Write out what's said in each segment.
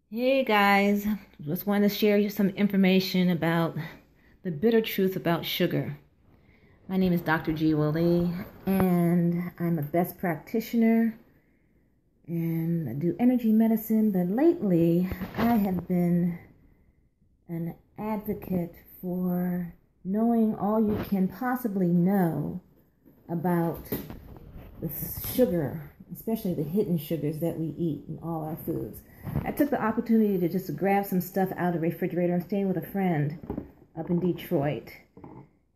Hey guys, just wanted to share you some information about the bitter truth about sugar. My name is Dr.Jewa Lea, and I'm a best practitioner and I do energy medicine, but lately I have been an advocate for knowing all you can possibly know about the sugar, especially the hidden sugars that we eat in all our foods. I took the opportunity to just grab some stuff out of the refrigerator. I'm staying with a friend up in Detroit,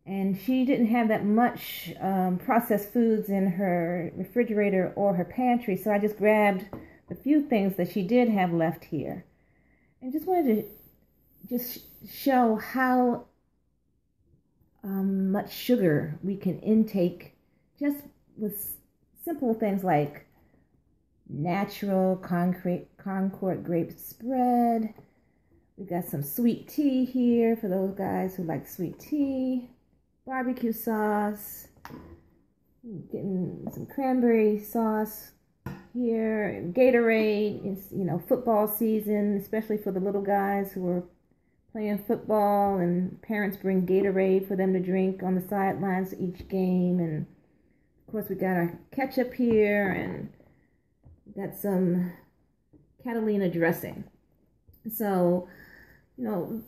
and she didn't have that much processed foods in her refrigerator or her pantry, so I just grabbed the few things that she did have left here, and just wanted to just show how much sugar we can intake just with simple things like natural Concord grape spread. We got some sweet tea here for those guys who like sweet tea. Barbecue sauce. Getting some cranberry sauce here. And Gatorade. It's football season, especially for the little guys who are playing football, and parents bring Gatorade for them to drink on the sidelines each game. And of course we got our ketchup here, and got some Catalina dressing. So, sugar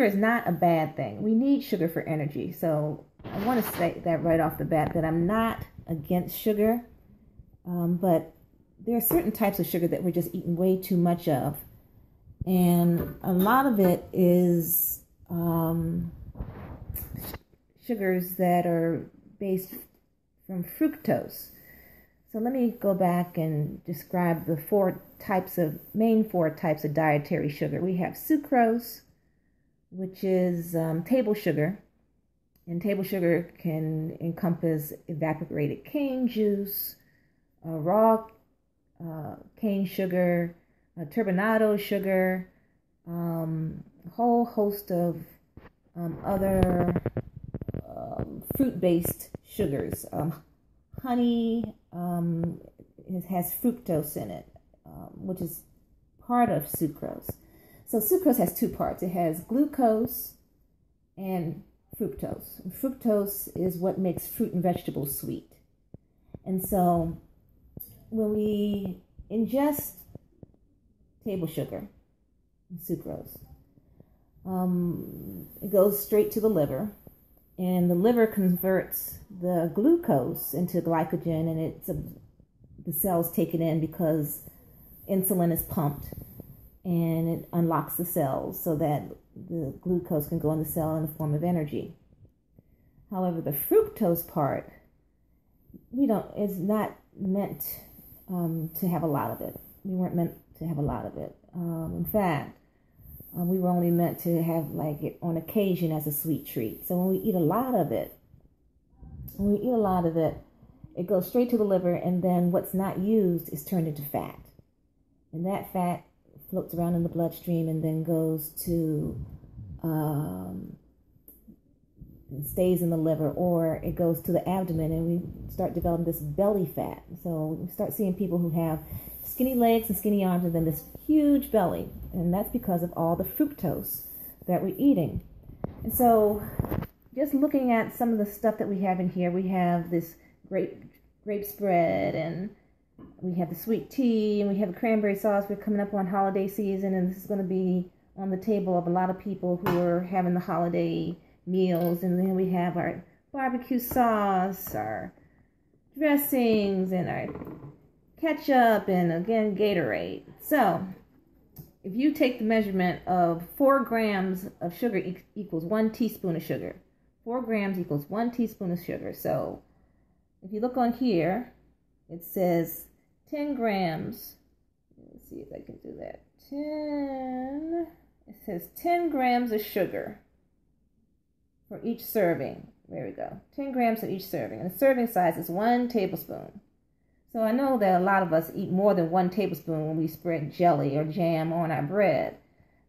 is not a bad thing. We need sugar for energy. So I want to say that right off the bat, that I'm not against sugar, but there are certain types of sugar that we're just eating way too much of. And a lot of it is sugars that are based from fructose. So let me go back and describe the main four types of dietary sugar. We have sucrose, which is table sugar. And table sugar can encompass evaporated cane juice, raw cane sugar, turbinado sugar, a whole host of other fruit-based sugars. Honey it has fructose in it, which is part of sucrose. So sucrose has two parts. It has glucose and fructose. And fructose is what makes fruit and vegetables sweet. And so when we ingest table sugar, sucrose, it goes straight to the liver. And the liver converts the glucose into glycogen, and the cells take it in because insulin is pumped, and it unlocks the cells so that the glucose can go in the cell in the form of energy. However, the fructose part, is not meant to have a lot of it. We weren't meant to have a lot of it. In fact, we were only meant to have it on occasion as a sweet treat. So when we eat a lot of it, it goes straight to the liver, and then what's not used is turned into fat. And that fat floats around in the bloodstream and then goes to, stays in the liver, or it goes to the abdomen, and we start developing this belly fat. So we start seeing people who have skinny legs and skinny arms and then this huge belly. And that's because of all the fructose that we're eating. And so just looking at some of the stuff that we have in here, we have this grape spread, and we have the sweet tea, and we have the cranberry sauce. We're coming up on holiday season, and this is going to be on the table of a lot of people who are having the holiday meals. And then we have our barbecue sauce, our dressings, and our ketchup, and again Gatorade. So if you take the measurement of 4 grams of sugar equals 1 teaspoon of sugar. 4 grams equals 1 teaspoon of sugar. So if you look on here, it says 10 grams. Let's see if I can do that. It says 10 grams of sugar for each serving. There we go. 10 grams of each serving. And the serving size is 1 tablespoon. So I know that a lot of us eat more than 1 tablespoon when we spread jelly or jam on our bread.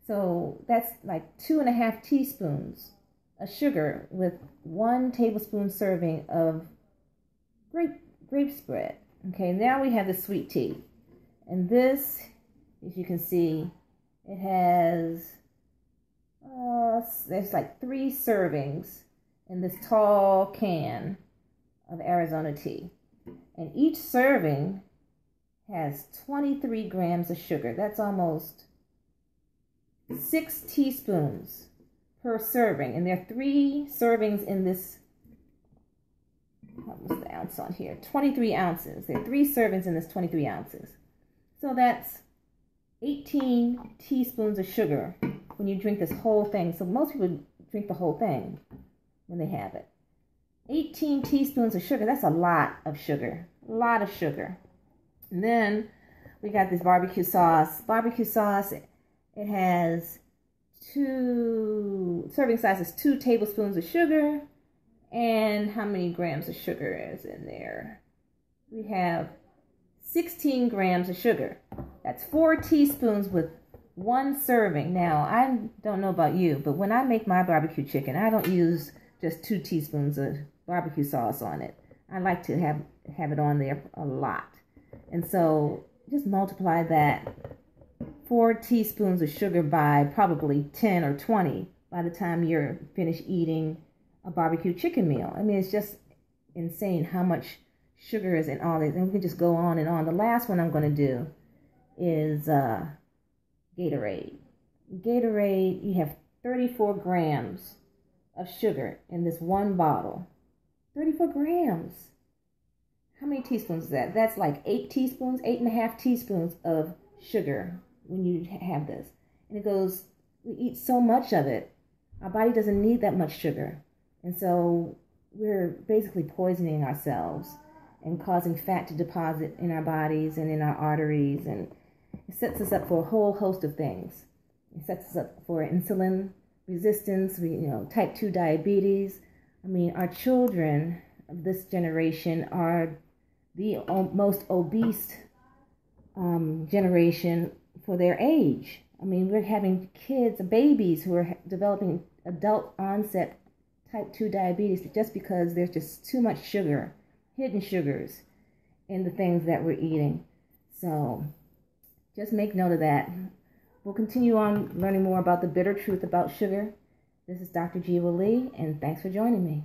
So that's like 2.5 teaspoons of sugar with 1 tablespoon serving of grape spread. Okay, now we have the sweet tea. And this as you can see, it has, there's like 3 servings in this tall can of Arizona tea. And each serving has 23 grams of sugar. That's almost 6 teaspoons per serving. And there are 3 servings in this, what was the ounce on here? 23 ounces. There are 3 servings in this 23 ounces. So that's 18 teaspoons of sugar when you drink this whole thing. So most people drink the whole thing when they have it. 18 teaspoons of sugar, that's a lot of sugar. A lot of sugar. And then we got this barbecue sauce. Barbecue sauce, it has 2 serving sizes, 2 tablespoons of sugar. And how many grams of sugar is in there? We have 16 grams of sugar. That's 4 teaspoons with 1 serving. Now, I don't know about you, but when I make my barbecue chicken, I don't use just 2 teaspoons of barbecue sauce on it. I like to have it on there a lot. And so just multiply that 4 teaspoons of sugar by probably 10 or 20 by the time you're finished eating a barbecue chicken meal. I mean, it's just insane how much sugar is in all these. And we can just go on and on. The last one I'm going to do is Gatorade. Gatorade, you have 34 grams of sugar in this one bottle. 34 grams. How many teaspoons is that? That's like 8 teaspoons, 8.5 teaspoons of sugar when you have this. And it goes, we eat so much of it, our body doesn't need that much sugar. And so we're basically poisoning ourselves and causing fat to deposit in our bodies and in our arteries. And it sets us up for a whole host of things. It sets us up for insulin resistance, type 2 diabetes. I mean, our children of this generation are the most obese generation for their age. I mean, we're having kids, babies who are developing adult onset type 2 diabetes just because there's just too much sugar, hidden sugars in the things that we're eating. So just make note of that. We'll continue on learning more about the bitter truth about sugar. This is Dr. Jewa Lea, and thanks for joining me.